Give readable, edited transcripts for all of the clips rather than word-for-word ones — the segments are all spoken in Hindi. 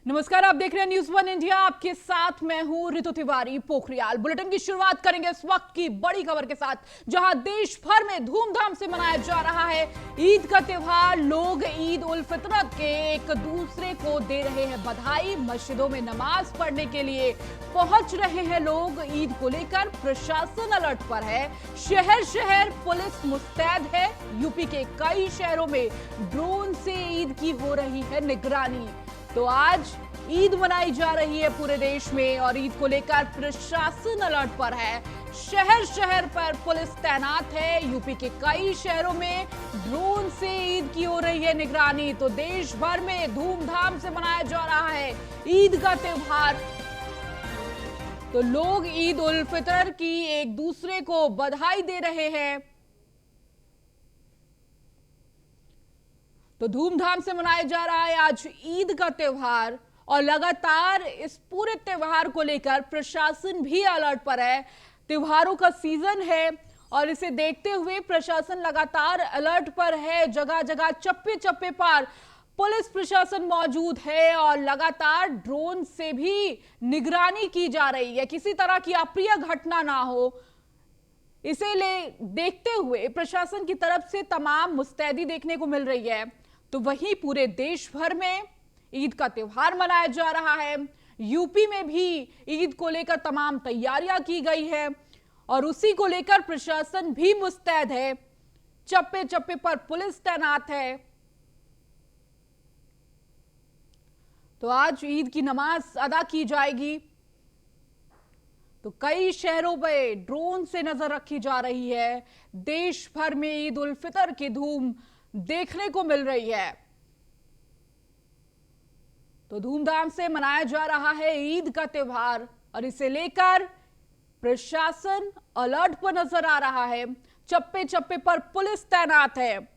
नमस्कार, आप देख रहे हैं न्यूज वन इंडिया। आपके साथ मैं हूं ऋतु तिवारी पोखरियाल। बुलेटिन की शुरुआत करेंगे इस वक्त की बड़ी खबर के साथ, जहां देश भर में धूमधाम से मनाया जा रहा है ईद का त्योहार। लोग ईद उल फितर के एक दूसरे को दे रहे हैं बधाई। मस्जिदों में नमाज पढ़ने के लिए पहुंच रहे हैं लोग। ईद को लेकर प्रशासन अलर्ट पर है। शहर शहर पुलिस मुस्तैद है। यूपी के कई शहरों में ड्रोन से ईद की हो रही है निगरानी। तो आज ईद मनाई जा रही है पूरे देश में और ईद को लेकर प्रशासन अलर्ट पर है। शहर शहर पर पुलिस तैनात है। यूपी के कई शहरों में ड्रोन से ईद की हो रही है निगरानी। तो देश भर में धूमधाम से मनाया जा रहा है ईद का त्योहार। तो लोग ईद उल फितर की एक दूसरे को बधाई दे रहे हैं। तो धूमधाम से मनाया जा रहा है आज ईद का त्योहार और लगातार इस पूरे त्योहार को लेकर प्रशासन भी अलर्ट पर है। त्योहारों का सीजन है और इसे देखते हुए प्रशासन लगातार अलर्ट पर है। जगह जगह चप्पे चप्पे पर पुलिस प्रशासन मौजूद है और लगातार ड्रोन से भी निगरानी की जा रही है, किसी तरह की अप्रिय घटना ना हो इसे देखते हुए प्रशासन की तरफ से तमाम मुस्तैदी देखने को मिल रही है। तो वहीं पूरे देश भर में ईद का त्योहार मनाया जा रहा है। यूपी में भी ईद को लेकर तमाम तैयारियां की गई है और उसी को लेकर प्रशासन भी मुस्तैद है। चप्पे चप्पे पर पुलिस तैनात है। तो आज ईद की नमाज अदा की जाएगी। तो कई शहरों पे ड्रोन से नजर रखी जा रही है। देश भर में ईद उल फितर की धूम देखने को मिल रही है। तो धूमधाम से मनाया जा रहा है ईद का त्योहार और इसे लेकर प्रशासन अलर्ट पर नजर आ रहा है। चप्पे चप्पे पर पुलिस तैनात है।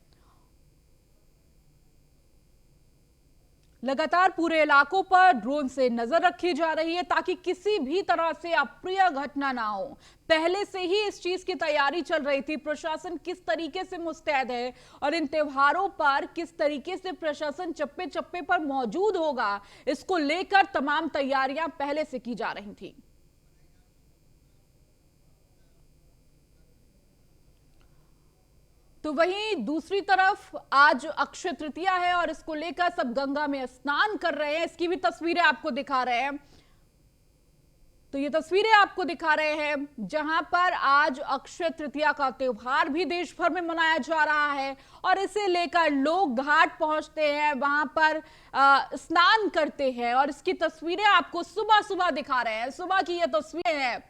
लगातार पूरे इलाकों पर ड्रोन से नजर रखी जा रही है ताकि किसी भी तरह से अप्रिय घटना ना हो। पहले से ही इस चीज की तैयारी चल रही थी। प्रशासन किस तरीके से मुस्तैद है और इन त्योहारों पर किस तरीके से प्रशासन चप्पे चप्पे पर मौजूद होगा, इसको लेकर तमाम तैयारियां पहले से की जा रही थी। तो वहीं दूसरी तरफ आज अक्षय तृतीया है और इसको लेकर सब गंगा में स्नान कर रहे हैं। इसकी भी तस्वीरें आपको दिखा रहे हैं। तो ये तस्वीरें आपको दिखा रहे हैं जहां पर आज अक्षय तृतीया का त्योहार भी देश भर में मनाया जा रहा है और इसे लेकर लोग घाट पहुंचते हैं, वहां पर स्नान करते हैं और इसकी तस्वीरें आपको सुबह सुबह दिखा रहे हैं। सुबह की ये तस्वीरें हैं।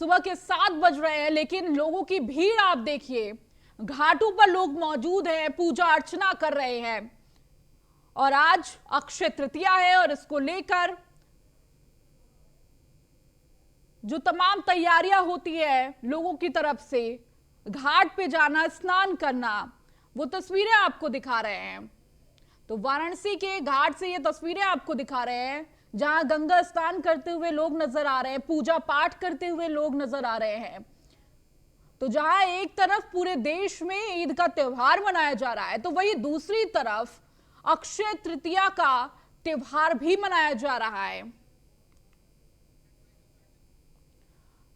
सुबह के 7 बज रहे हैं लेकिन लोगों की भीड़ आप देखिए। घाटों पर लोग मौजूद हैं, पूजा अर्चना कर रहे हैं और आज अक्षय तृतीया है और इसको लेकर जो तमाम तैयारियां होती है लोगों की तरफ से, घाट पे जाना, स्नान करना, वो तस्वीरें आपको दिखा रहे हैं। तो वाराणसी के घाट से ये तस्वीरें आपको दिखा रहे हैं जहां गंगा स्नान करते हुए लोग नजर आ रहे हैं, पूजा पाठ करते हुए लोग नजर आ रहे हैं। तो जहां एक तरफ पूरे देश में ईद का त्योहार मनाया जा रहा है तो वहीं दूसरी तरफ अक्षय तृतीया का त्योहार भी मनाया जा रहा है।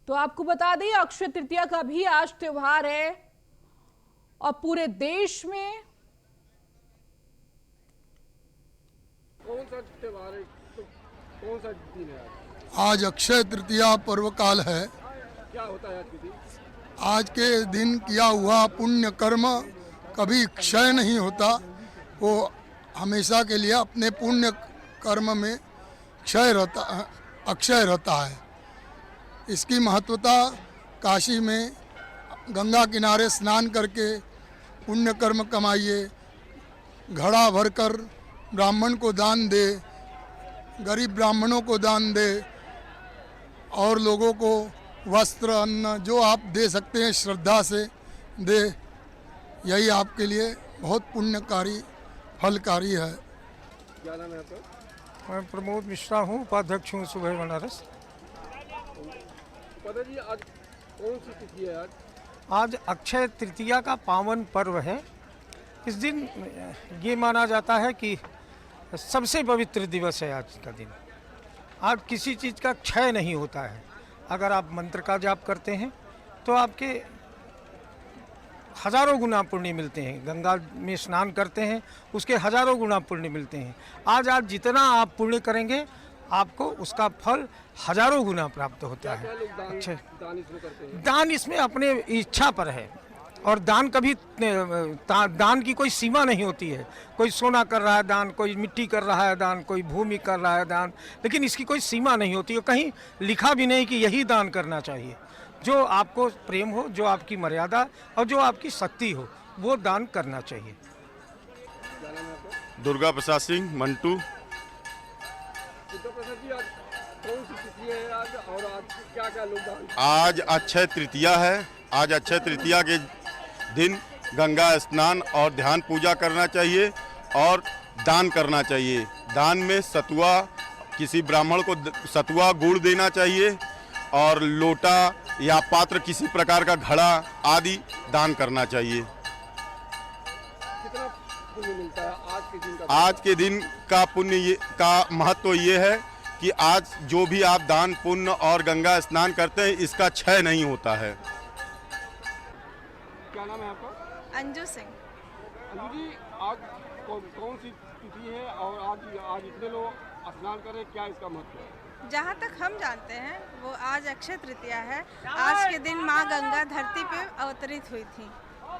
तो आपको बता दें अक्षय तृतीया का भी आज त्योहार है और पूरे देश में कौन सा त्योहार है, तो कौन सा दिन है आज अक्षय तृतीया पर्व काल है। क्या होता है आज के दिन? आज के दिन किया हुआ पुण्य कर्म कभी क्षय नहीं होता, वो हमेशा के लिए अपने पुण्य कर्म में अक्षय रहता है। इसकी महत्वता काशी में गंगा किनारे स्नान करके पुण्य कर्म कमाइए, घड़ा भरकर ब्राह्मण को दान दे, गरीब ब्राह्मणों को दान दे और लोगों को वस्त्र अन्न जो आप दे सकते हैं श्रद्धा से दे। यही आपके लिए बहुत पुण्यकारी फलकारी है। क्या नाम है आपका? मैं प्रमोद मिश्रा हूँ, उपाध्यक्ष हूँ सुबह बनारस। पता जी आज कौन सी तिथि है? आज अक्षय तृतीया का पावन पर्व है। इस दिन ये माना जाता है कि सबसे पवित्र दिवस है आज का दिन। आज किसी चीज़ का क्षय नहीं होता है। अगर आप मंत्र का जाप करते हैं तो आपके हजारों गुना पुण्य मिलते हैं। गंगा में स्नान करते हैं उसके हजारों गुना पुण्य मिलते हैं। आज आप जितना आप पुण्य करेंगे आपको उसका फल हजारों गुना प्राप्त होता है। क्या लोग अच्छा, दान इसमें करते हैं? दान इसमें अपने इच्छा पर है और दान कभी दान की कोई सीमा नहीं होती है। कोई सोना कर रहा है दान, कोई मिट्टी कर रहा है दान, कोई भूमि कर रहा है दान, लेकिन इसकी कोई सीमा नहीं होती है। कहीं लिखा भी नहीं कि यही दान करना चाहिए। जो आपको प्रेम हो, जो आपकी मर्यादा और जो आपकी शक्ति हो, वो दान करना चाहिए। क्या नाम है आपका? दुर्गा प्रसाद सिंह मंटू। दुर्गा प्रसाद जी, आज कौन सी तिथि है आज, और आज क्या क्या लोग दान? आज अक्षय तृतीया है। आज अक्षय तृतीया के दिन गंगा स्नान और ध्यान पूजा करना चाहिए और दान करना चाहिए। दान में सतुआ, किसी ब्राह्मण को सतुआ गुड़ देना चाहिए और लोटा या पात्र, किसी प्रकार का घड़ा आदि दान करना चाहिए। कितना पुण्य मिलता है आज के दिन का? आज के दिन का पुण्य का महत्व ये है कि आज जो भी आप दान पुण्य और गंगा स्नान करते हैं इसका क्षय नहीं होता है। क्या नाम है आपका? अंजू सिंह। अंजू जी, आज कौन सी तिथि है और आज इतने लोग स्नान करें, क्या इसका महत्व है? जहाँ तक हम जानते हैं वो आज अक्षय तृतीया है। आज के दिन माँ गंगा धरती पे अवतरित हुई थी।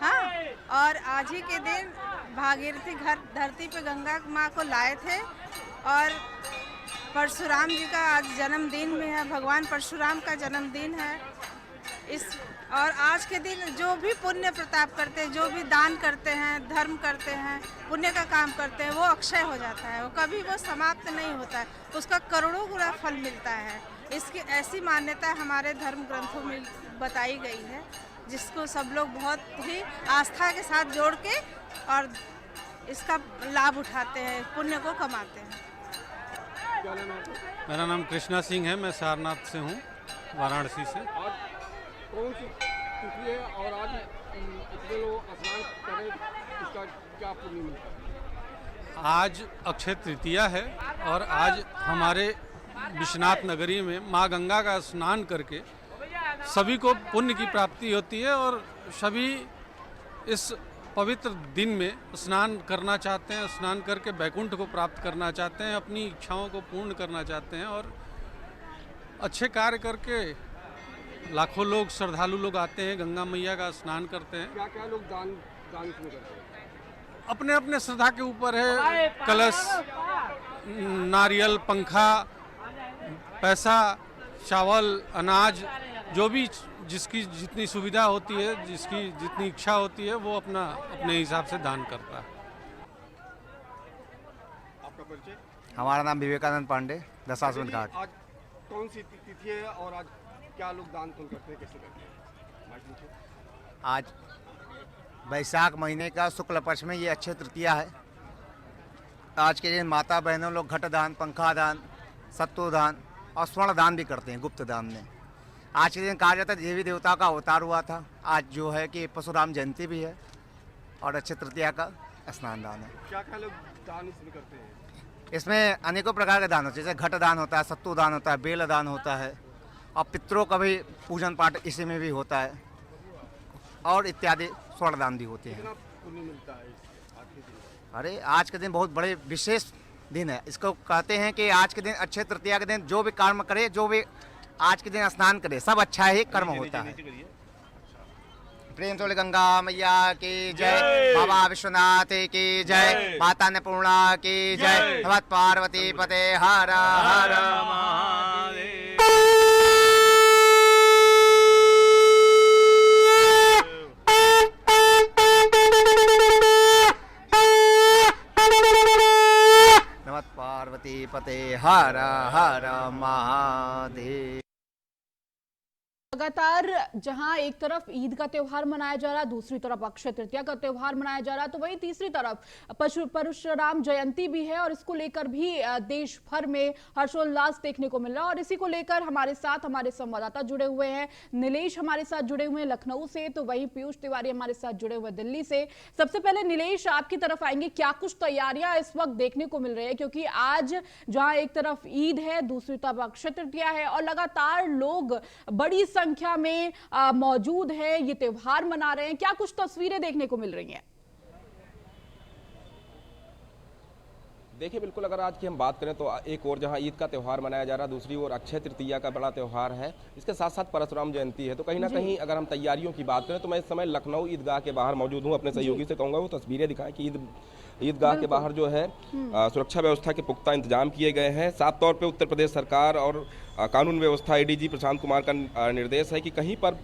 हाँ, और आज ही के दिन भागीरथी घर धरती पे गंगा माँ को लाए थे और परशुराम जी का आज जन्मदिन भी है। भगवान परशुराम का जन्मदिन है। और आज के दिन जो भी पुण्य प्रताप करते हैं, जो भी दान करते हैं, धर्म करते हैं, पुण्य का काम करते हैं, वो अक्षय हो जाता है। वो कभी वो समाप्त नहीं होता है, उसका करोड़ों गुना फल मिलता है। इसकी ऐसी मान्यता हमारे धर्म ग्रंथों में बताई गई है, जिसको सब लोग बहुत ही आस्था के साथ जोड़ के और इसका लाभ उठाते हैं, पुण्य को कमाते हैं। क्या नाम है आपका? मेरा नाम कृष्णा सिंह है। मैं सारनाथ से हूँ, वाराणसी से। आज कौन सी तिथि है और आज इतने लोग स्नान करें, इसका क्या पुण्य मिलता है? आज अक्षय तृतीया है और आज हमारे विश्वनाथ नगरी में माँ गंगा का स्नान करके सभी को पुण्य की प्राप्ति होती है और सभी इस पवित्र दिन में स्नान करना चाहते हैं। स्नान करके वैकुंठ को प्राप्त करना चाहते हैं, अपनी इच्छाओं को पूर्ण करना चाहते हैं और अच्छे कार्य करके लाखों लोग, श्रद्धालु लोग आते हैं, गंगा मैया का स्नान करते हैं। क्या क्या लोग दान इसमें करते हैं? अपने अपने श्रद्धा के ऊपर है। कलश, नारियल, पंखा, पैसा, चावल, अनाज, जो भी जिसकी जितनी सुविधा होती है, जिसकी जितनी इच्छा होती है, वो अपने हिसाब से दान करता है। आपका परिचय? हमारा नाम विवेकानंद पांडे, दशाश्वमेध घाट। आज कौन सी तिथि है और आज क्या लोग दान पुण्य करते हैं, कैसे करते हैं? माइक नीचे। आज वैशाख महीने का शुक्ल पक्ष में ये अक्षय तृतीया है। आज के दिन माता बहनों लोग घट दान, पंखा दान, सत्तू दान और स्वर्ण दान भी करते हैं, गुप्त दान में। आज के दिन कहा जाता है देवी देवता का अवतार हुआ था। आज जो है कि परशुराम जयंती भी है और अक्षय तृतीया का स्नान दान है। क्या क्या लोग दान इसमें करते हैं? इसमें अनेकों प्रकार के दान होते हैं, जैसे घट दान होता है, सत्तू दान होता है, बेल दान होता है और पितरों का भी पूजन पाठ इसी में भी होता है और इत्यादि स्वर्ण दान भी होते हैं। कितना पुण्य मिलता है आज के दिन? अरे आज के दिन बहुत बड़े विशेष दिन है। इसको कहते हैं कि आज के दिन अक्षय तृतीया के दिन जो भी कर्म करे, जो भी आज के दिन स्नान करे, सब अच्छा ही कर्म होता है। प्रेम से बोले गंगा मैया की जय, बाबा विश्वनाथ की जय, माता अन्नपूर्णा की जय, नमः पार्वती पते हर हर महादेव। नमः पार्वती पते हर हर महादेव। लगातार जहां एक तरफ ईद का त्योहार मनाया जा रहा है, दूसरी तरफ अक्षय तृतीया का त्योहार मनाया जा रहा है, तो वहीं तीसरी तरफ परशुराम जयंती भी है और इसको लेकर भी देश भर में हर्षोल्लास देखने को मिल रहा है। और इसी को लेकर हमारे साथ हमारे संवाददाता जुड़े हुए हैं। नीलेश हमारे साथ जुड़े हुए हैं लखनऊ से, तो वहीं पीयूष तिवारी हमारे साथ जुड़े हुए दिल्ली से। सबसे पहले नीलेश, आपकी तरफ आएंगे, क्या कुछ तैयारियां इस वक्त देखने को मिल रही है, क्योंकि आज जहां एक तरफ ईद है, दूसरी तरफ अक्षय तृतीया है और लगातार लोग बड़ी संख्या में मौजूद है, ये त्योहार मना रहे हैं, क्या कुछ तस्वीरें देखने को मिल रही हैं? देखिए, बिल्कुल अगर आज की हम बात करें तो एक और जहां ईद का त्यौहार मनाया जा रहा है, दूसरी ओर अक्षय तृतीया का बड़ा त्यौहार है, इसके साथ साथ परशुराम जयंती है। तो कहीं ना कहीं अगर हम तैयारियों की बात करें तो मैं इस समय लखनऊ ईदगाह के बाहर मौजूद हूं। अपने सहयोगी से कहूँगा वो तस्वीरें दिखाएं कि ईदगाह के बाहर जो है सुरक्षा व्यवस्था के पुख्ता इंतजाम किए गए हैं। साफ तौर पे उत्तर प्रदेश सरकार और कानून व्यवस्था एडीजी प्रशांत कुमार का निर्देश है कि कहीं पर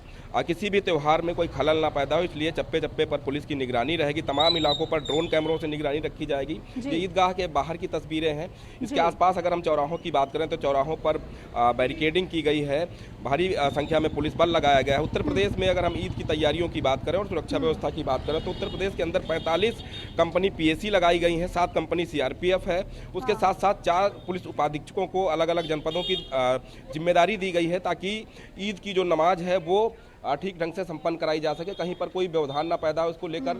किसी भी त्यौहार में कोई खलल ना पैदा हो, इसलिए चप्पे चप्पे पर पुलिस की निगरानी रहेगी। तमाम इलाकों पर ड्रोन कैमरों से निगरानी रखी जाएगी। ये ईदगाह के बाहर की तस्वीरें हैं। इसके आसपास अगर हम चौराहों की बात करें तो चौराहों पर बैरिकेडिंग की गई है, भारी संख्या में पुलिस बल लगाया गया है। उत्तर प्रदेश में अगर हम ईद की तैयारियों की बात करें और सुरक्षा व्यवस्था की बात करें तो उत्तर प्रदेश के अंदर 45 कंपनी पीएसी लगाई गई हैं, 7 कंपनी सीआरपीएफ है। उसके साथ साथ 4 पुलिस उपाधीक्षकों को अलग अलग जनपदों की जिम्मेदारी दी गई है ताकि ईद की जो नमाज है वो ठीक ढंग से संपन्न कराई जा सके, कहीं पर कोई व्यवधान ना पैदा हो। इसको लेकर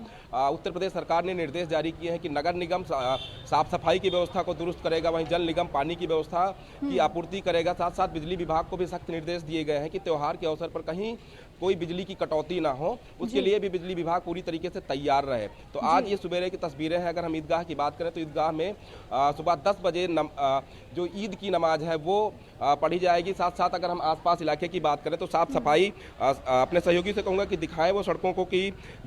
उत्तर प्रदेश सरकार ने निर्देश जारी किए हैं कि नगर निगम साफ सफाई की व्यवस्था को दुरुस्त करेगा, वहीं जल निगम पानी की व्यवस्था की आपूर्ति करेगा। साथ साथ बिजली विभाग को भी सख्त निर्देश दिए गए हैं कि त्यौहार के अवसर पर कहीं कोई बिजली की कटौती ना हो, उसके लिए भी बिजली विभाग पूरी तरीके से तैयार रहे। तो आज ये सुबेरे की तस्वीरें हैं। अगर हम ईदगाह की बात करें तो ईदगाह में सुबह 10 बजे जो ईद की नमाज है वो पढ़ी जाएगी। साथ साथ अगर हम आसपास इलाके की बात करें तो साफ सफाई अपने सहयोगी से कहूँगा कि दिखाएं वो सड़कों को कि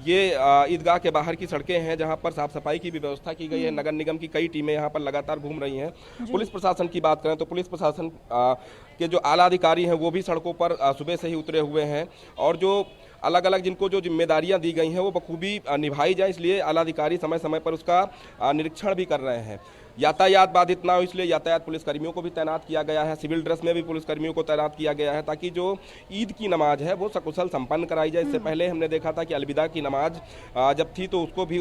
ये ईदगाह के बाहर की सड़कें हैं जहाँ पर साफ सफाई की भी व्यवस्था की गई है। नगर निगम की कई टीमें यहाँ पर लगातार घूम रही हैं। पुलिस प्रशासन की बात करें तो पुलिस प्रशासन के जो आला अधिकारी हैं वो भी सड़कों पर सुबह से ही उतरे हुए हैं और जो अलग अलग जिनको जो जिम्मेदारियां दी गई हैं वो बखूबी निभाई जाए, इसलिए आला अधिकारी समय समय पर उसका निरीक्षण भी कर रहे हैं। यातायात बाधित ना हो इसलिए यातायात पुलिसकर्मियों को भी तैनात किया गया है। सिविल ड्रेस में भी पुलिसकर्मियों को तैनात किया गया है ताकि जो ईद की नमाज है वो सकुशल संपन्न कराई जाए। इससे पहले हमने देखा था कि अलविदा की नमाज जब थी तो उसको भी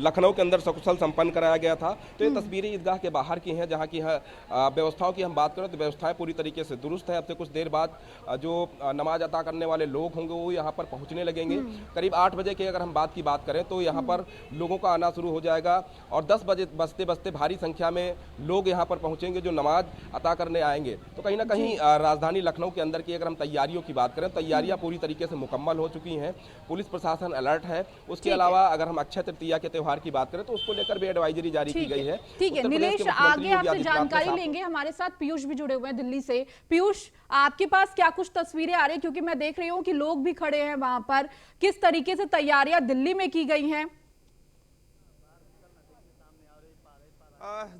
लखनऊ के अंदर सकुशल संपन्न कराया गया था। तो ये तस्वीरें ईदगाह के बाहर की हैं जहाँ की व्यवस्थाओं की हम बात करें तो व्यवस्थाएं पूरी तरीके से दुरुस्त है। अब से कुछ देर बाद जो नमाज अता करने वाले लोग होंगे वो यहाँ पर पहुँचने लगेंगे। करीब 8 बजे की अगर हम बात की बात करें तो यहाँ पर लोगों का आना शुरू हो जाएगा और 10 बजे बजते बजते भारी संख्या में लोग यहां पर पहुंचेंगे जो नमाज अता करने आएंगे। तो कहीं ना कहीं राजधानी लखनऊ के अंदर की अगर हम तैयारियों की बात करें, तैयारियां पूरी तरीके से मुकम्मल हो चुकी हैं। पुलिस प्रशासन अलर्ट है। उसके अलावा अगर हम अक्षय तृतीया के त्यौहार की बात करें तो उसको लेकर भी एडवाइजरी जारी की गई है। ठीक है नीलेश, आगे आपसे जानकारी लेंगे। हमारे साथ पीयूष भी जुड़े हुए हैं दिल्ली से। पीयूष, आपके पास क्या कुछ तस्वीरें आ रही है, क्योंकि मैं देख रही हूँ कि लोग भी खड़े हैं वहां पर, किस तरीके से तैयारियां दिल्ली में की गई हैं?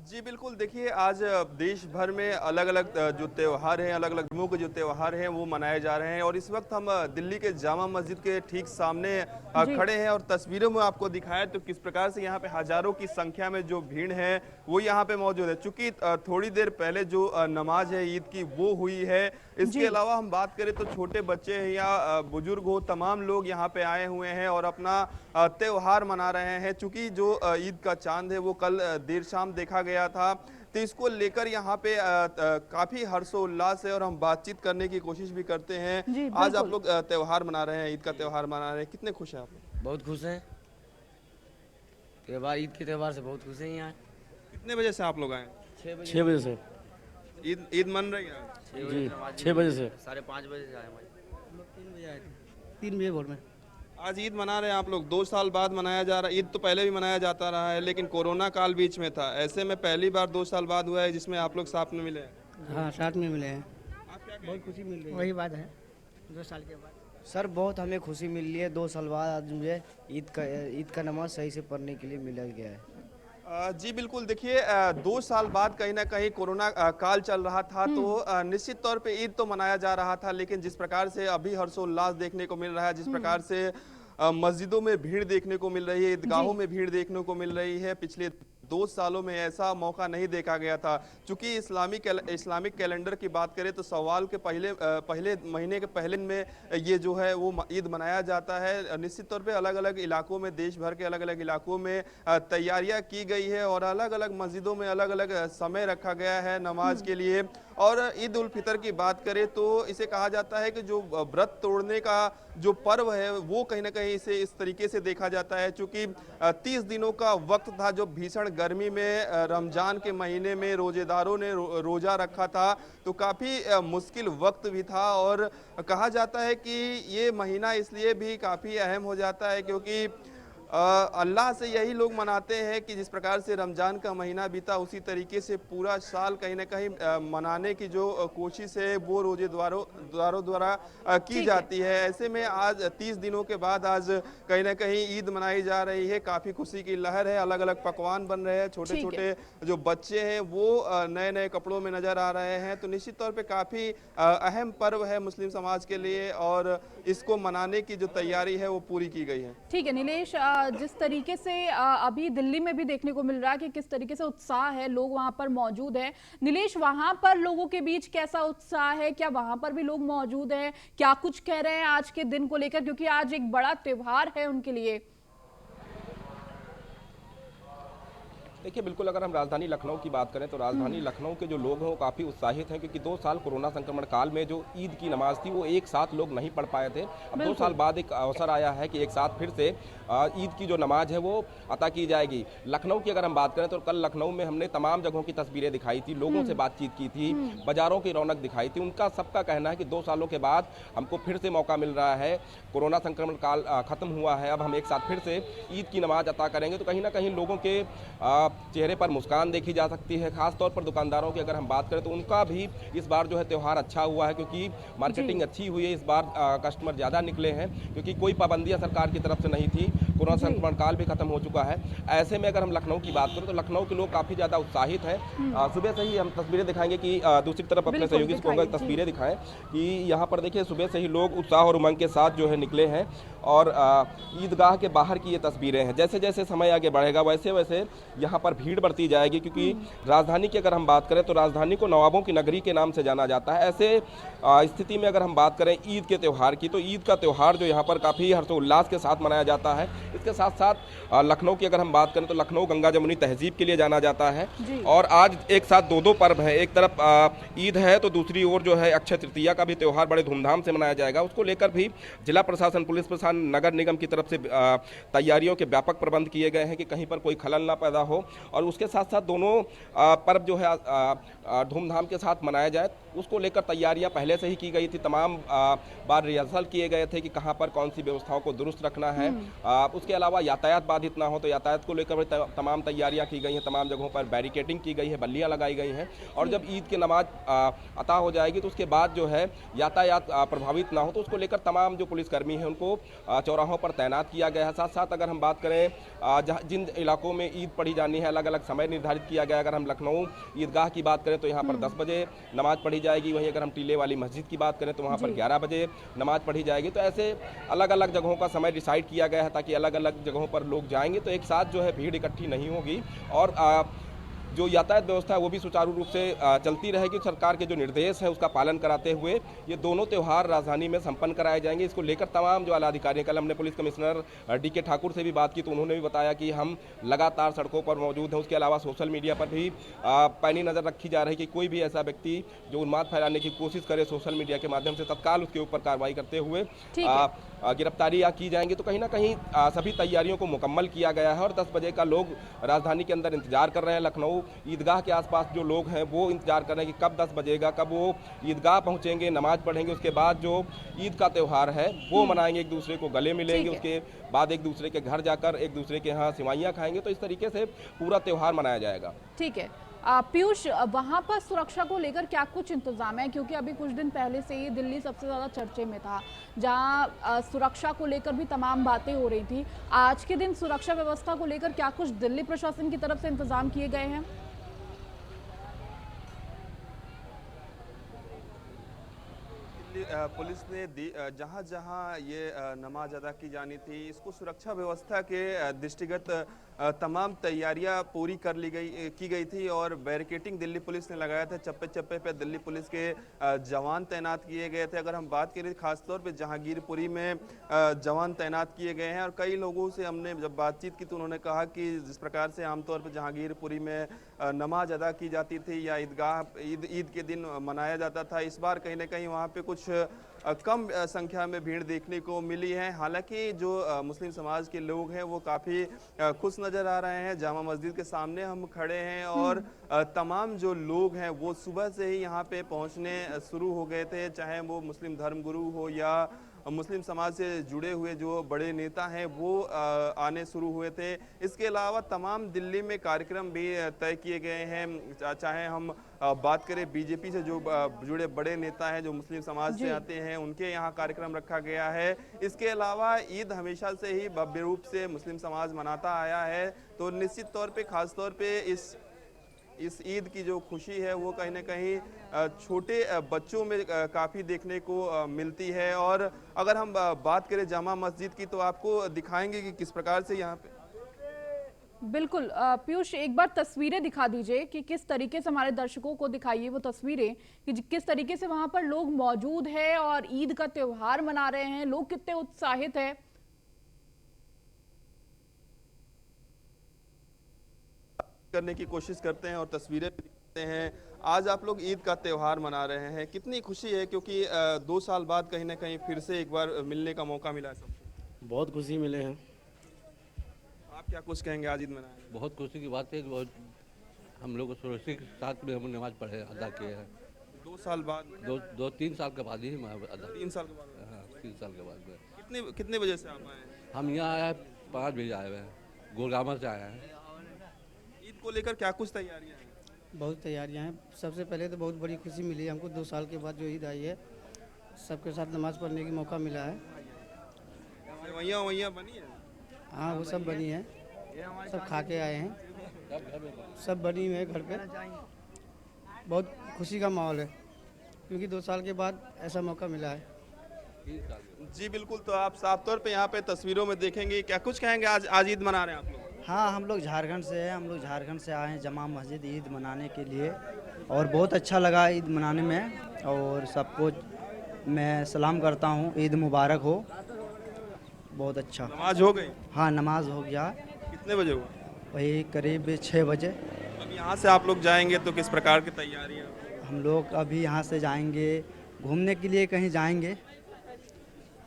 जी बिल्कुल, देखिए आज देश भर में अलग अलग जो त्यौहार हैं, अलग अलग धर्मों के जो त्यौहार हैं वो मनाए जा रहे हैं और इस वक्त हम दिल्ली के जामा मस्जिद के ठीक सामने खड़े हैं और तस्वीरों में आपको दिखाया तो किस प्रकार से यहाँ पे हजारों की संख्या में जो भीड़ है वो यहाँ पे मौजूद है। चूंकि थोड़ी देर पहले जो नमाज है ईद की वो हुई है। इसके अलावा हम बात करें तो छोटे बच्चे हैं या बुजुर्ग हो, तमाम लोग यहाँ पे आए हुए हैं और अपना त्यौहार मना रहे हैं। चूंकि जो ईद का चांद है वो कल देर शाम देखा गया था तो इसको लेकर यहाँ पे काफी हर्षोल्लास है और हम बातचीत करने की कोशिश भी करते हैं। आज आप लोग त्यौहार मना रहे हैं, ईद का त्यौहार मना रहे हैं, कितने खुश हैं आप लोग? बहुत खुश हैं, त्यौहार ईद के त्यौहार से बहुत खुश हैं। यहाँ कितने बजे से आप लोग आए? 6 बजे से ईद मन रही है जी, 6 बजे से 5:30 बजे से आए। 3 बजे आए थे, 3 बजे भोर में। आज ईद मना रहे हैं आप लोग, 2 साल बाद मनाया जा रहा है। ईद तो पहले भी मनाया जाता रहा है लेकिन कोरोना काल बीच में था, ऐसे में पहली बार 2 साल बाद हुआ है जिसमें आप लोग साथ में मिले हैं। हाँ, साथ में मिले हैं। बहुत खुशी मिल रही है, वही बात है 2 साल के बाद। सर बहुत हमें खुशी मिल रही है, 2 साल बाद आज मुझे ईद का नमाज सही से पढ़ने के लिए मिल गया है। जी बिल्कुल, देखिए 2 साल बाद कहीं ना कहीं कोरोना काल चल रहा था तो निश्चित तौर पे ईद तो मनाया जा रहा था लेकिन जिस प्रकार से अभी हर्षोल्लास देखने को मिल रहा है, जिस प्रकार से मस्जिदों में भीड़ देखने को मिल रही है, ईदगाहों में भीड़ देखने को मिल रही है, पिछले 2 सालों में ऐसा मौका नहीं देखा गया था। चूंकि इस्लामिक कैलेंडर की बात करें तो शव्वाल के पहले महीने के पहले दिन में ये जो है वो ईद मनाया जाता है। निश्चित तौर पे अलग अलग इलाकों में, देश भर के अलग अलग इलाकों में तैयारियां की गई है और अलग अलग मस्जिदों में अलग अलग समय रखा गया है नमाज के लिए। और ईद उल फितर की बात करें तो इसे कहा जाता है कि जो व्रत तोड़ने का जो पर्व है वो कहीं ना कहीं इसे इस तरीके से देखा जाता है। चूंकि 30 दिनों का वक्त था जो भीषण गर्मी में रमजान के महीने में रोजेदारों ने रोजा रखा था, तो काफ़ी मुश्किल वक्त भी था। और कहा जाता है कि ये महीना इसलिए भी काफ़ी अहम हो जाता है क्योंकि अल्लाह से यही लोग मनाते हैं कि जिस प्रकार से रमज़ान का महीना बीता उसी तरीके से पूरा साल कहीं ना कहीं मनाने की जो कोशिश है वो रोजेदारों द्वारा की जाती है। ऐसे में आज 30 दिनों के बाद आज कहीं ना कहीं ईद मनाई जा रही है। काफ़ी खुशी की लहर है, अलग अलग पकवान बन रहे हैं, छोटे छोटे जो बच्चे हैं वो नए नए कपड़ों में नज़र आ रहे हैं। तो निश्चित तौर पर काफ़ी अहम पर्व है मुस्लिम समाज के लिए और इसको मनाने की जो तैयारी है वो पूरी की गई है। ठीक है नीलेश, जिस तरीके से अभी दिल्ली में भी देखने को मिल रहा है कि किस तरीके से उत्साह है, लोग वहां पर मौजूद हैं। नीलेश, वहां पर लोगों के बीच कैसा उत्साह है? क्या वहां पर भी लोग मौजूद हैं? क्या कुछ कह रहे हैं आज के दिन को लेकर, क्योंकि आज एक बड़ा त्योहार है उनके लिए? देखिए बिल्कुल, अगर हम राजधानी लखनऊ की बात करें तो राजधानी लखनऊ के जो लोग हैं वो काफ़ी उत्साहित हैं क्योंकि 2 साल कोरोना संक्रमण काल में जो ईद की नमाज थी वो एक साथ लोग नहीं पढ़ पाए थे। अब 2 साल बाद एक अवसर आया है कि एक साथ फिर से ईद की जो नमाज है वो अता की जाएगी। लखनऊ की अगर हम बात करें तो कल लखनऊ में हमने तमाम जगहों की तस्वीरें दिखाई थी, लोगों से बातचीत की थी, बाजारों की रौनक दिखाई थी। उनका सबका कहना है कि 2 सालों के बाद हमको फिर से मौका मिल रहा है, कोरोना संक्रमण काल खत्म हुआ है, अब हम एक साथ फिर से ईद की नमाज अता करेंगे। तो कहीं ना कहीं लोगों के चेहरे पर मुस्कान देखी जा सकती है। खासतौर पर दुकानदारों की अगर हम बात करें तो उनका भी इस बार जो है त्यौहार अच्छा हुआ है क्योंकि मार्केटिंग अच्छी हुई है। इस बार कस्टमर ज़्यादा निकले हैं क्योंकि कोई पाबंदियां सरकार की तरफ से नहीं थी, कोरोना संक्रमण काल भी खत्म हो चुका है। ऐसे में अगर हम लखनऊ की बात करें तो लखनऊ के लोग काफ़ी ज़्यादा उत्साहित हैं। सुबह से ही हम तस्वीरें दिखाएंगे कि दूसरी तरफ अपने सहयोगी को कहूँगा तस्वीरें दिखाएं कि यहाँ पर देखिए सुबह से ही लोग उत्साह और उमंग के साथ जो है निकले हैं। और ईदगाह के बाहर की ये तस्वीरें हैं। जैसे जैसे समय आगे बढ़ेगा वैसे वैसे यहाँ पर भीड़ बढ़ती जाएगी क्योंकि राजधानी की अगर हम बात करें तो राजधानी को नवाबों की नगरी के नाम से जाना जाता है। ऐसे स्थिति में अगर हम बात करें ईद के त्यौहार की तो ईद का त्यौहार जो यहाँ पर काफ़ी हर्षोल्लास के साथ मनाया जाता है। इसके साथ साथ लखनऊ की अगर हम बात करें तो लखनऊ गंगा जमुनी तहजीब के लिए जाना जाता है और आज एक साथ दो पर्व है। एक तरफ ईद है तो दूसरी ओर जो है अक्षय तृतीया का भी त्यौहार बड़े धूमधाम से मनाया जाएगा। उसको लेकर भी जिला प्रशासन, पुलिस प्रशासन, नगर निगम की तरफ से तैयारियों के व्यापक प्रबंध किए गए हैं कि कहीं पर कोई खलल ना पैदा हो। और उसके साथ साथ दोनों पर्व जो है धूमधाम के साथ मनाया जाए उसको लेकर तैयारियां पहले से ही की गई थी। तमाम बार रिहर्सल किए गए थे कि कहां पर कौन सी व्यवस्थाओं को दुरुस्त रखना है। उसके अलावा यातायात बाधित ना हो तो यातायात को लेकर तमाम तैयारियां की गई हैं। तमाम जगहों पर बैरिकेडिंग की गई है, बल्लियां लगाई गई हैं। और जब ईद की नमाज अता हो जाएगी तो उसके बाद जो है यातायात प्रभावित ना हो तो उसको लेकर तमाम जो पुलिसकर्मी हैं उनको चौराहों पर तैनात किया गया है। साथ साथ अगर हम बात करें जिन इलाकों में ईद पढ़ी जानी है अलग अलग समय निर्धारित किया गया। अगर हम लखनऊ ईदगाह की बात करें तो यहाँ पर 10 बजे नमाज पढ़ी जाएगी। वहीं अगर हम टीले वाली मस्जिद की बात करें तो वहाँ पर 11 बजे नमाज पढ़ी जाएगी। तो ऐसे अलग अलग जगहों का समय डिसाइड किया गया है ताकि अलग अलग जगहों पर लोग जाएंगे तो एक साथ जो है भीड़ इकट्ठी नहीं होगी और जो यातायात व्यवस्था है वो भी सुचारू रूप से चलती रहेगी। सरकार के जो निर्देश है उसका पालन कराते हुए ये दोनों त्यौहार राजधानी में संपन्न कराए जाएंगे। इसको लेकर तमाम जो आला अधिकारी, कल हमने पुलिस कमिश्नर DK ठाकुर से भी बात की तो उन्होंने भी बताया कि हम लगातार सड़कों पर मौजूद हैं। उसके अलावा सोशल मीडिया पर भी पैनी नज़र रखी जा रही है कि कोई भी ऐसा व्यक्ति जो उन्माद फैलाने की कोशिश करे सोशल मीडिया के माध्यम से तत्काल उसके ऊपर कार्रवाई करते हुए गिरफ्तारियाँ की जाएंगी। तो कहीं ना कहीं सभी तैयारियों को मुकम्मल किया गया है और 10 बजे का लोग राजधानी के अंदर इंतजार कर रहे हैं। लखनऊ ईदगाह के आसपास जो लोग हैं वो इंतजार कर रहे हैं कि कब 10 बजेगा, कब वो ईदगाह पहुंचेंगे, नमाज पढ़ेंगे, उसके बाद जो ईद का त्यौहार है वो मनाएंगे, एक दूसरे को गले मिलेंगे, उसके बाद एक दूसरे के घर जाकर एक दूसरे के यहाँ सिवाइयाँ खाएंगे। तो इस तरीके से पूरा त्यौहार मनाया जाएगा। ठीक है पीयूष, वहां पर सुरक्षा को लेकर क्या कुछ इंतजाम है? क्योंकि अभी कुछ दिन पहले से ही दिल्ली सबसे ज्यादा चर्चे में था जहां सुरक्षा को लेकर भी तमाम बातें हो रही थी। आज के दिन सुरक्षा व्यवस्था को लेकर क्या कुछ दिल्ली प्रशासन की तरफ से इंतजाम किए गए हैं? पुलिस ने जहां जहां ये नमाज अदा की जानी थी इसको सुरक्षा व्यवस्था के दृष्टिगत तमाम तैयारियां पूरी की गई थी और बैरिकेटिंग दिल्ली पुलिस ने लगाया था। चप्पे चप्पे पे दिल्ली पुलिस के जवान तैनात किए गए थे। अगर हम बात करें खासतौर पे जहांगीरपुरी में जवान तैनात किए गए हैं और कई लोगों से हमने जब बातचीत की तो उन्होंने कहा कि जिस प्रकार से आमतौर पर जहांगीरपुरी में नमाज अदा की जाती थी या ईद के दिन मनाया जाता था, इस बार कहीं ना कहीं वहाँ पे कुछ कम संख्या में भीड़ देखने को मिली है। हालांकि जो मुस्लिम समाज के लोग हैं वो काफ़ी खुश नज़र आ रहे हैं। जामा मस्जिद के सामने हम खड़े हैं और तमाम जो लोग हैं वो सुबह से ही यहाँ पे पहुँचने शुरू हो गए थे, चाहे वो मुस्लिम धर्मगुरु हो या मुस्लिम समाज से जुड़े हुए जो बड़े नेता हैं वो आने शुरू हुए थे। इसके अलावा तमाम दिल्ली में कार्यक्रम भी तय किए गए हैं, चाहे हम बात करें बीजेपी से जो जुड़े बड़े नेता हैं जो मुस्लिम समाज से आते हैं उनके यहाँ कार्यक्रम रखा गया है। इसके अलावा ईद हमेशा से ही भव्य रूप से मुस्लिम समाज मनाता आया है, तो निश्चित तौर पे खास तौर पे इस ईद की जो खुशी है वो कहीं ना कहीं छोटे बच्चों में काफ़ी देखने को मिलती है। और अगर हम बात करें जामा मस्जिद की तो आपको दिखाएंगे कि किस प्रकार से यहाँ पे बिल्कुल पीयूष एक बार तस्वीरें दिखा दीजिए कि किस तरीके से हमारे दर्शकों को दिखाइए वो तस्वीरें कि किस तरीके से वहां पर लोग मौजूद हैं और ईद का त्योहार मना रहे हैं, लोग कितने उत्साहित हैं। करने की कोशिश करते हैं और तस्वीरें भी दिखाते हैं। आज आप लोग ईद का त्यौहार मना रहे हैं, कितनी खुशी है क्योंकि 2 साल बाद कहीं ना कहीं फिर से एक बार मिलने का मौका मिला है सबको। बहुत खुशी मिले हैं। आप क्या कुछ कहेंगे आज ईद मनाए? बहुत खुशी की बात है कि बहुत हम लोग सुरक्षित के साथ में हम नमाज पढ़े अदा किए हैं। 2 साल बाद? 2-3 साल के बाद ही हम अदा। 3 साल के बाद? हाँ 3 साल के बाद। कितने बजे से आप आए? हम यहाँ आए 5 बजे आए हुए हैं, गुड़गामा से आए हैं। ईद को लेकर क्या कुछ तैयारियां हैं? बहुत तैयारियां हैं। सबसे पहले तो बहुत बड़ी खुशी मिली हमको 2 साल के बाद जो ईद आई है, सबके साथ नमाज पढ़ने की मौका मिला है। वैया बनी है? हाँ वो सब बनी है, सब खा के आए हैं, सब बनी हुई है घर पे। बहुत खुशी का माहौल है क्योंकि 2 साल के बाद ऐसा मौका मिला है। जी बिल्कुल, तो आप साफ तौर पे यहाँ पे तस्वीरों में देखेंगे। क्या कुछ कहेंगे आज ईद मना रहे हैं आप लोग? हाँ हम लोग झारखंड से हैं, हम लोग झारखंड से आए हैं जमा मस्जिद ईद मनाने के लिए और बहुत अच्छा लगा ईद मनाने में। और सबको मैं सलाम करता हूँ, ईद मुबारक हो। बहुत अच्छा। नमाज हो गई? हाँ नमाज हो गया। कितने बजे हुआ? वही करीब 6 बजे। अब यहाँ से आप लोग जाएंगे तो किस प्रकार की तैयारियाँ? हम लोग अभी यहाँ से जाएंगे घूमने के लिए, कहीं जाएंगे।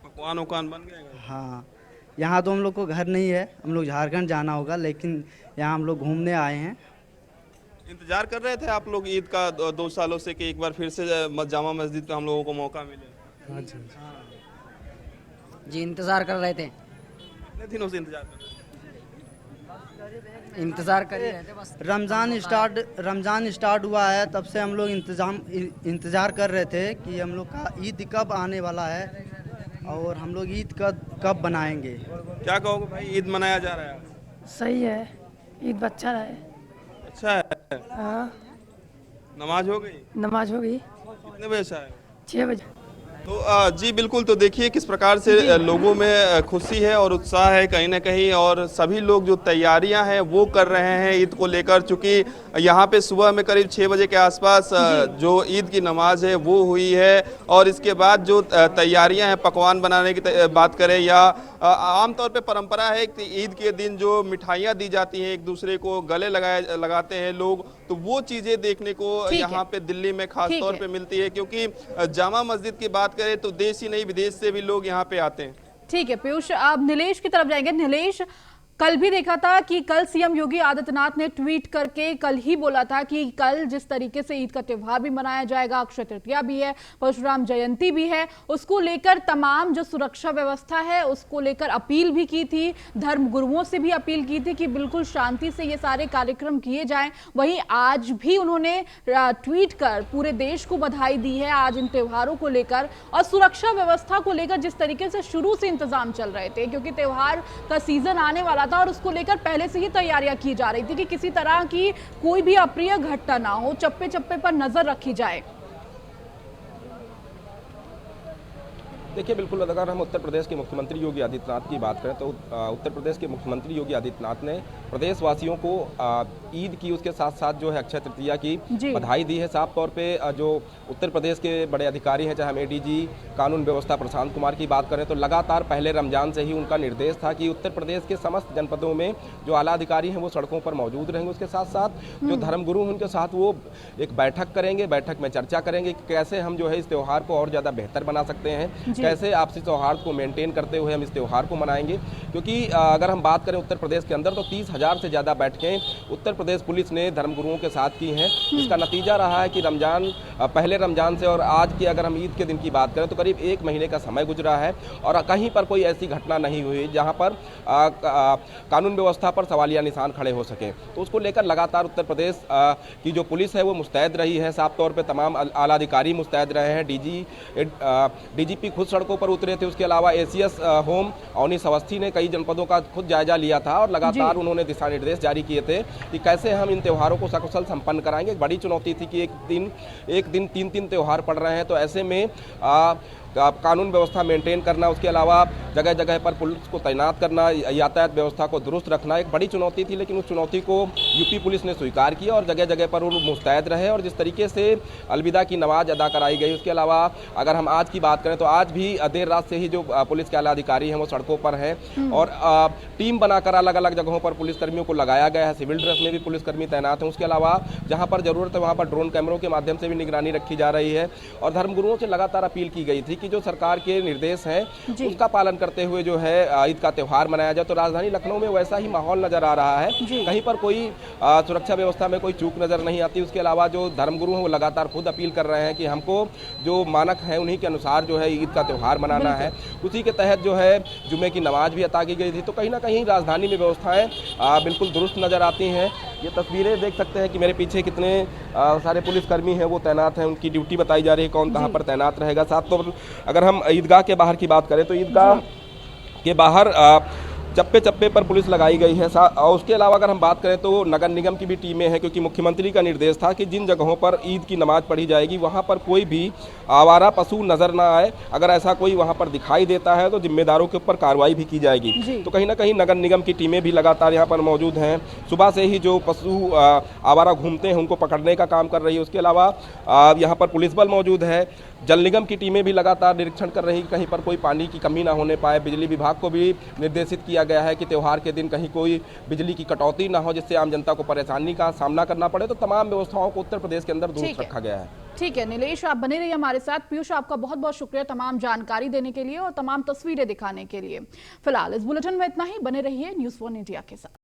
पकवान वकवान बन गए? हाँ यहाँ तो हम लोग को घर नहीं है, हम लोग झारखंड जाना होगा, लेकिन यहाँ हम लोग घूमने आए हैं। इंतजार कर रहे थे आप लोग ईद का 2 सालों से कि एक बार फिर से जामा मस्जिद पे हम लोगों को मौका मिले? हाँ जी इंतज़ार कर रहे थे। कितने दिनों से इंतजार कर रहे थे? इंतज़ार कर रहे थे बस। रमज़ान स्टार्ट हुआ है तब से हम लोग इंतज़ार कर रहे थे कि हम लोग का ईद कब आने वाला है और हम लोग ईद कब बनाएंगे। क्या कहोगे भाई, ईद मनाया जा रहा है? सही है, ईद अच्छा है। अच्छा है? हाँ। नमाज हो गई? नमाज हो गई। कितने बजे से आए? 6 बजे। तो जी बिल्कुल, तो देखिए किस प्रकार से लोगों में खुशी है और उत्साह है कहीं ना कहीं, और सभी लोग जो तैयारियां हैं वो कर रहे हैं ईद को लेकर। चूँकि यहाँ पे सुबह में करीब 6 बजे के आसपास जो ईद की नमाज है वो हुई है और इसके बाद जो तैयारियां हैं पकवान बनाने की बात करें या आमतौर पे परंपरा है कि ईद के दिन जो मिठाइयाँ दी जाती हैं एक दूसरे को गले लगाते हैं लोग, तो वो चीज़ें देखने को यहाँ पे दिल्ली में खास तौर पे मिलती है। क्योंकि जामा मस्जिद की बात करें तो देश ही नहीं विदेश से भी लोग यहाँ पे आते हैं। ठीक है पीयूष, आप नीलेश की तरफ जाएंगे। नीलेश, कल भी देखा था कि कल सीएम योगी आदित्यनाथ ने ट्वीट करके कल ही बोला था कि कल जिस तरीके से ईद का त्योहार भी मनाया जाएगा, अक्षय तृतीया भी है, परशुराम जयंती भी है, उसको लेकर तमाम जो सुरक्षा व्यवस्था है उसको लेकर अपील भी की थी, धर्म गुरुओं से भी अपील की थी कि बिल्कुल शांति से ये सारे कार्यक्रम किए जाएं। वहीं आज भी उन्होंने ट्वीट कर पूरे देश को बधाई दी है आज इन त्योहारों को लेकर और सुरक्षा व्यवस्था को लेकर जिस तरीके से शुरू से इंतजाम चल रहे थे, क्योंकि त्योहार का सीजन आने वाला था और उसको लेकर पहले से ही तैयारियां की जा रही थी कि किसी तरह की कोई भी अप्रिय घटना ना हो, चप्पे चप्पे पर नजर रखी जाए। देखिए बिल्कुल, अगर हम उत्तर प्रदेश के मुख्यमंत्री योगी आदित्यनाथ की बात करें तो उत्तर प्रदेश के मुख्यमंत्री योगी आदित्यनाथ ने प्रदेशवासियों को ईद की, उसके साथ साथ जो है अक्षय तृतीया की बधाई दी है। साफ तौर पे जो उत्तर प्रदेश के बड़े अधिकारी हैं, चाहे हम एडीजी कानून व्यवस्था प्रशांत कुमार की बात करें, तो लगातार पहले रमजान से ही उनका निर्देश था कि उत्तर प्रदेश के समस्त जनपदों में जो आला अधिकारी हैं वो सड़कों पर मौजूद रहेंगे। उसके साथ साथ जो धर्मगुरु हैं उनके साथ वो एक बैठक करेंगे, बैठक में चर्चा करेंगे कि कैसे हम जो है इस त्यौहार को और ज़्यादा बेहतर बना सकते हैं, कैसे आपसी सौहार्द को मेंटेन करते हुए हम इस त्यौहार को मनाएंगे। क्योंकि अगर हम बात करें उत्तर प्रदेश के अंदर तो 30,000 से ज़्यादा बैठकें उत्तर प्रदेश पुलिस ने धर्मगुरुओं के साथ की हैं। इसका नतीजा रहा है कि रमजान, पहले रमजान से और आज की अगर हम ईद के दिन की बात करें तो करीब 1 महीने का समय गुजरा है और कहीं पर कोई ऐसी घटना नहीं हुई जहां पर कानून व्यवस्था पर सवालिया निशान खड़े हो सके। तो उसको लेकर लगातार उत्तर प्रदेश की जो पुलिस है वो मुस्तैद रही है। साफ तौर पे तमाम आला अधिकारी मुस्तैद रहे हैं। डीजीपी खुद सड़कों पर उतरे थे। उसके अलावा एसीएस होम अवनीश अवस्थी ने कई जनपदों का खुद जायजा लिया था और लगातार उन्होंने दिशा निर्देश जारी किए थे कि कैसे हम इन त्योहारों को सकुशल संपन्न कराएंगे। एक बड़ी चुनौती थी कि एक दिन 3 त्योहार पड़ रहे हैं, तो ऐसे में कानून व्यवस्था मेंटेन करना, उसके अलावा जगह जगह पर पुलिस को तैनात करना, यातायात व्यवस्था को दुरुस्त रखना एक बड़ी चुनौती थी। लेकिन उस चुनौती को यूपी पुलिस ने स्वीकार किया और जगह जगह पर वो मुस्तैद रहे और जिस तरीके से अलविदा की नमाज अदा कराई गई। उसके अलावा अगर हम आज की बात करें तो आज भी देर रात से ही जो पुलिस के आला अधिकारी हैं वो सड़कों पर हैं और टीम बनाकर अलग अलग जगहों पर पुलिसकर्मियों को लगाया गया है। सिविल ड्रेस में भी पुलिसकर्मी तैनात हैं। उसके अलावा जहाँ पर जरूरत है वहाँ पर ड्रोन कैमरों के माध्यम से भी निगरानी रखी जा रही है और धर्मगुरुओं से लगातार अपील की गई थी कि जो सरकार के निर्देश हैं उसका पालन करते हुए जो है ईद का त्यौहार मनाया जाए। तो राजधानी लखनऊ में वैसा ही माहौल नजर आ रहा है, कहीं पर कोई सुरक्षा व्यवस्था में कोई चूक नजर नहीं आती। उसके अलावा जो धर्मगुरु हैं वो लगातार खुद अपील कर रहे हैं कि हमको जो मानक है उन्हीं के अनुसार जो है ईद का त्यौहार मनाना है। उसी के तहत जो है जुमे की नमाज भी अता की गई थी। तो कहीं ना कहीं राजधानी में व्यवस्थाएं बिल्कुल दुरुस्त नजर आती हैं। ये तस्वीरें देख सकते हैं कि मेरे पीछे कितने सारे पुलिसकर्मी हैं वो तैनात हैं, उनकी ड्यूटी बताई जा रही है कौन कहाँ पर तैनात रहेगा। साथ तो अगर हम ईदगाह के बाहर की बात करें तो ईदगाह के बाहर चप्पे चप्पे पर पुलिस लगाई गई है। और उसके अलावा अगर हम बात करें तो नगर निगम की भी टीमें हैं, क्योंकि मुख्यमंत्री का निर्देश था कि जिन जगहों पर ईद की नमाज पढ़ी जाएगी वहां पर कोई भी आवारा पशु नजर ना आए। अगर ऐसा कोई वहां पर दिखाई देता है तो जिम्मेदारों के ऊपर कार्रवाई भी की जाएगी। तो कहीं ना कहीं नगर निगम की टीमें भी लगातार यहाँ पर मौजूद हैं। सुबह से ही जो पशु आवारा घूमते हैं उनको पकड़ने का काम कर रही है। उसके अलावा यहाँ पर पुलिस बल मौजूद है। जल निगम की टीमें भी लगातार निरीक्षण कर रही, कहीं पर कोई पानी की कमी ना होने पाए। बिजली विभाग को भी निर्देशित किया गया है कि त्यौहार के दिन कहीं कोई बिजली की कटौती ना हो जिससे आम जनता को परेशानी का सामना करना पड़े। तो तमाम व्यवस्थाओं को उत्तर प्रदेश के अंदर दुरुस्त रखा गया है। ठीक है नीलेश, आप बने रहिए हमारे साथ। पीयूष, आपका बहुत बहुत शुक्रिया तमाम जानकारी देने के लिए और तमाम तस्वीरें दिखाने के लिए। फिलहाल इस बुलेटिन में इतना ही। बने रहिए न्यूज़ 1 इंडिया के साथ।